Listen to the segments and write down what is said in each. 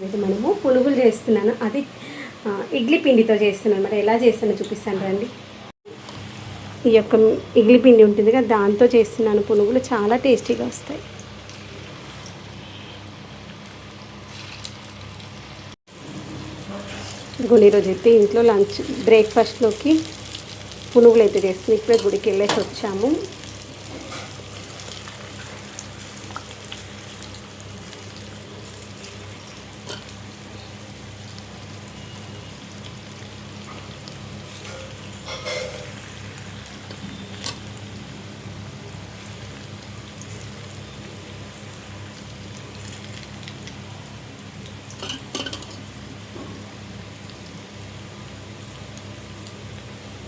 ఇది మనము పునుగులు చేస్తున్నాను. అది ఇడ్లీ పిండితో చేస్తున్నాను. మరి ఎలా చేస్తానో చూపిస్తాను రండి. ఈ యొక్క ఇడ్లీ పిండి ఉంటుంది కదా, దాంతో చేస్తున్నాను పునుగులు. చాలా టేస్టీగా వస్తాయి. ఇదిగోండి, ఈరోజు అయితే ఇంట్లో లంచ్ బ్రేక్ఫాస్ట్లోకి పునుగులు అయితే చేస్తున్నాను. ఇప్పుడే గుడికి వెళ్ళేసి వచ్చాము.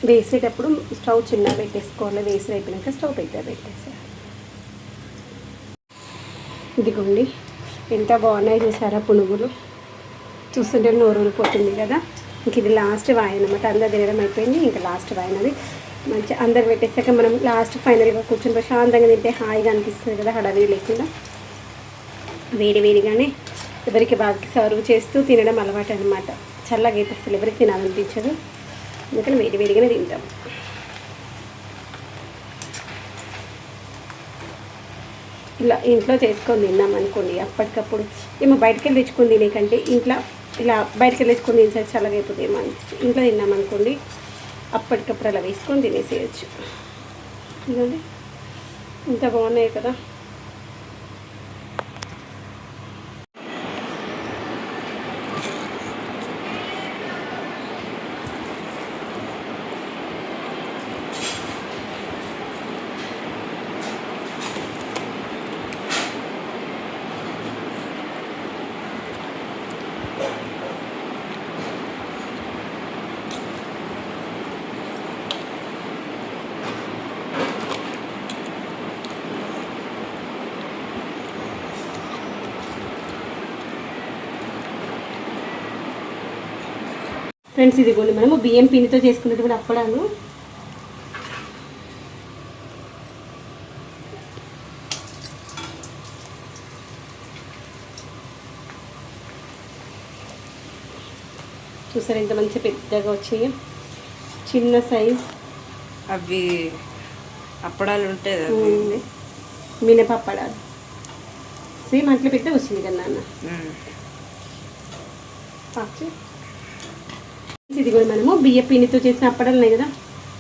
వేసేటప్పుడు స్టవ్ చిన్న పెట్టేసుకోవాలి. వేసి అయిపోయాక స్టవ్ పెట్టేసేయాలి. ఇదిగోండి, ఎంత బాగున్నాయి చూసారా పునుగులు. చూస్తుంటే నోరూరిపోతుంది కదా. ఇంక ఇది లాస్ట్ వాయి అనమాట. అందరు తినడం అయిపోయింది, ఇంకా లాస్ట్ వాయినది. మంచిగా అందరు పెట్టేసాక మనం లాస్ట్ ఫైనల్గా కూర్చొని ప్రశాంతంగా తింటే హాయిగా అనిపిస్తుంది కదా, హడావిడి లేకుండా. వేడిగానే ఎవరికి బాగా సర్వ్ చేస్తూ తినడం అలవాటు అనమాట. చల్లగా అయితే అసలు ఎవరికి తినాలనిపించదు, అందుకని వేడిగానే తింటాం. ఇలా ఇంట్లో చేసుకొని తిన్నాం అనుకోండి, అప్పటికప్పుడు ఏమో బయటకు వెళ్ళి తెచ్చుకొని తినే కంటే ఇంట్లో ఇలా బయటకు వెళ్ళి తెచ్చుకొని తినేసరికి చల్లగా అయిపోతే ఏమో అనిపిస్తుంది. ఇంట్లో తిన్నామనుకోండి, అప్పటికప్పుడు అలా వేసుకొని తినేసేయచ్చు. ఇదండి, ఇంత బాగున్నాయి కదా. ఫ్రెండ్స్, ఇదిగోండి మనము బియ్యం పిండితో చేసుకున్నది కూడా అప్పడాలు. చూసారు ఎంత మంచి పెద్దగా వచ్చాయి, చిన్న సైజ్. అవి అప్పడాలు ఉంటాయి, మినప అప్పడాలు. సేమ్ అట్లా పెద్దగా వచ్చింది కదా నాన్న. ఇది కూడా మనము బియ్య పిండితో చేసిన అప్పడాలు ఉన్నాయి కదా,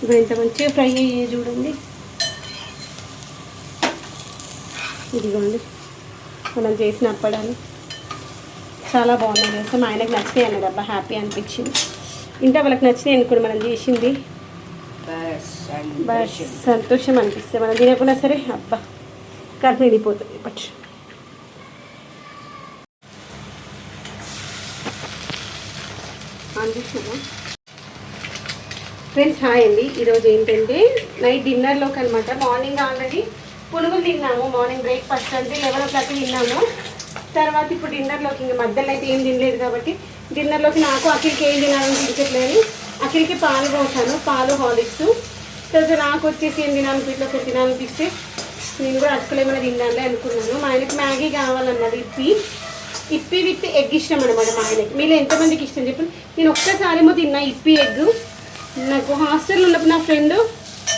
ఇప్పుడు ఎంత మంచిగా ఫ్రై అయ్యాయి చూడండి. ఇదిగోండి మనం చేసిన అప్పడాలు చాలా బాగున్నాయి కదా. మా ఆయనకు నచ్చినాయి అన్నాడు. అబ్బా హ్యాపీ అనిపించింది. ఇంకా వాళ్ళకి నచ్చినాయి అనుకోండి మనం చేసింది, బస్ సంతోషం అనిపిస్తుంది. మనం తినకున్నా సరే అబ్బా కడుపు నిండిపోతుంది. బట్ ఫ్రెండ్స్ హాయ్ అండి. ఈరోజు ఏంటంటే నైట్ డిన్నర్లోకి అనమాట. మార్నింగ్ ఆల్రెడీ పునుగులు తిన్నాము. మార్నింగ్ బ్రేక్ఫాస్ట్ అంటే 11 o'clock తిన్నాము. తర్వాత ఇప్పుడు డిన్నర్లోకి ఇంకా మధ్యలో అయితే ఏం తినలేదు కాబట్టి డిన్నర్లోకి నాకు అఖిల్కి ఏం తినాలని తినట్లేదు. అఖిల్కి పాలు పోసాను, పాలు హార్లిక్స్. తర్వాత నాకు వచ్చేసి ఏం తినాలనిపిస్తే తినాలనిపిస్తే నేను కూడా అటుకలు ఏమైనా తినాలి అనుకున్నాను. మా ఆయనకి మ్యాగీ కావాలన్నది. ఇప్పి విత్ ఎగ్ ఇష్టం అనమాట మా ఆయనకి. మీరు ఎంతమందికి ఇష్టం చెప్పండి. నేను ఒక్కసారేమో తిన్నా ఇప్పి ఎగ్. నాకు హాస్టల్లో ఉన్నప్పుడు నా ఫ్రెండ్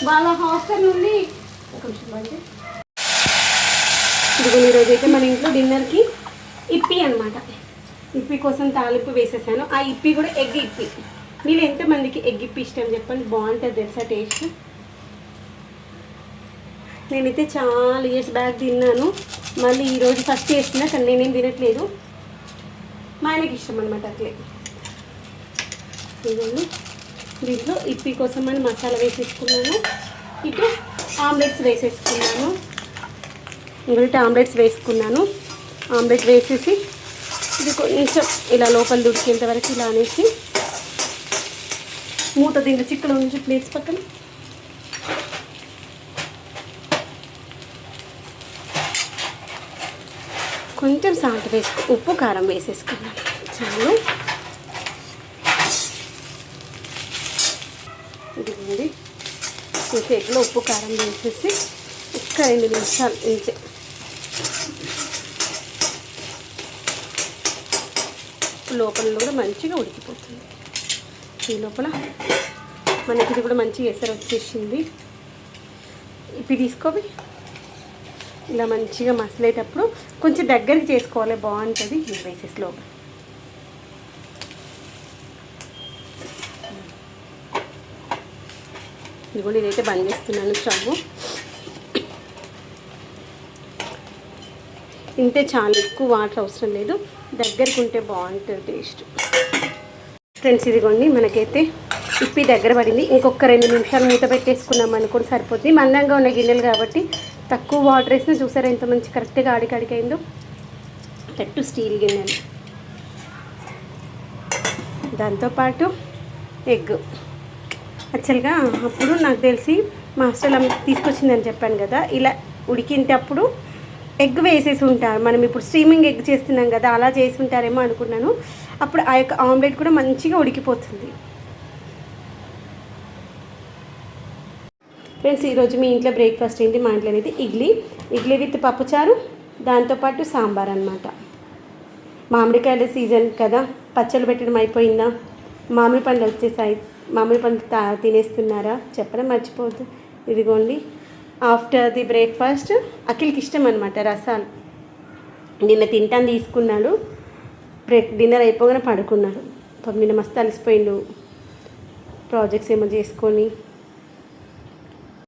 వాళ్ళ హాస్టల్ నుండి ఇదిగో ఈరోజు అయితే మన ఇంట్లో డిన్నర్కి ఇప్పి అనమాట. ఇప్పి కోసం తాలింపు వేసేసాను. ఆ ఇప్పి కూడా ఎగ్ ఇప్పి. మీరు ఎంతమందికి ఎగ్ ఇప్పి ఇష్టం చెప్పండి, బాగుంటుంది తెలుసా టేస్ట్. నేనైతే చాలా ఇయర్స్ బ్యాక్ తిన్నాను, మళ్ళీ ఈరోజు ఫస్ట్ చేస్తున్నా, కానీ నేనేం తినట్లేదు. మా ఆయనకి ఇష్టం అనమాట అట్లే. ఇదిగోండి దీంట్లో ఇప్పి కోసం అని మసాలా వేసేసుకున్నాను. ఇటు ఆమ్లెట్స్ వేసేసుకున్నాను. ఇంకొకటి ఆమ్లెట్స్ వేసుకున్నాను. ఆమ్లెట్ వేసేసి ఇది కొంచెం ఇలా లోపల దుడికేంత వరకు ఇలా అనేసి మూత దీంట్లో చిక్కలు ఉంచి ప్లేట్స్ పక్కన కొంచెం సాల్ట్ ఉప్పు కారం వేసేసుకున్నాను చాలు. ఇదిగోండి ఇంకా ఎగ్లో ఉప్పు కారం వేసేసి ఒక్క 2 నిమిషాలు ఇంతే. లోపల కూడా మంచిగా ఉడికిపోతుంది. ఈ లోపల మనకి ఇది కూడా మంచిగా ఎసరు వచ్చేసింది. ఇప్పుడు తీసుకోవి ఇలా మంచిగా మసలేటప్పుడు కొంచెం దగ్గరికి చేసుకోవాలి, బాగుంటుంది. ఇది వేసేసి లోపల ఇది కూడా ఇదైతే బంద్ చేస్తున్నాను స్టవ్. ఇంతే చాలా, ఎక్కువ వాటర్ అవసరం లేదు, దగ్గరికి ఉంటే బాగుంటుంది టేస్ట్. ఫ్రెండ్స్ ఇదిగోండి మనకైతే ఇప్పి దగ్గర పడింది. ఇంకొక 2 నిమిషాలు మూత పెట్టేసుకున్నాం అనుకోండి సరిపోతుంది. మందంగా ఉన్న గిన్నెలు కాబట్టి తక్కువ వాటర్ వేసినా చూసారా ఎంత మంచి కరెక్ట్గా అడికడికైందో. పెట్టు స్టీల్ గిన్నెలు. దాంతోపాటు ఎగ్. యాక్చువల్గా అప్పుడు నాకు తెలిసి మా హాస్టల్ తీసుకొచ్చిందని చెప్పాను కదా, ఇలా ఉడికింటప్పుడు ఎగ్ వేసేసి ఉంటారు. మనం ఇప్పుడు స్ట్రీమింగ్ ఎగ్ చేస్తున్నాం కదా, అలా చేసి ఉంటారేమో అనుకున్నాను. అప్పుడు ఆ యొక్క ఆమ్లెట్ కూడా మంచిగా ఉడికిపోతుంది. ఫ్రెండ్స్ ఈరోజు మీ ఇంట్లో బ్రేక్ఫాస్ట్ ఏంటి? మా ఇంట్లో అయితే ఇడ్లీ విత్ పప్పుచారు, దాంతోపాటు సాంబార్ అనమాట. మామిడికాయల సీజన్ కదా, పచ్చళ్ళు పెట్టడం అయిపోయిందా? మామిడి పండ్లు వచ్చేసాయి. మామిడి పండ్లు తినేస్తున్నారా? చెప్పడం మర్చిపోద్దు. ఇదిగోండి ఆఫ్టర్ ది బ్రేక్ఫాస్ట్ అఖిల్కి ఇష్టం అనమాట రసాలు. నిన్న తింటాను తీసుకున్నాడు, డిన్నర్ అయిపోగానే పడుకున్నాడు. నిన్న మస్తు అలసిపోయిండు, ప్రాజెక్ట్స్ ఏమో చేసుకొని.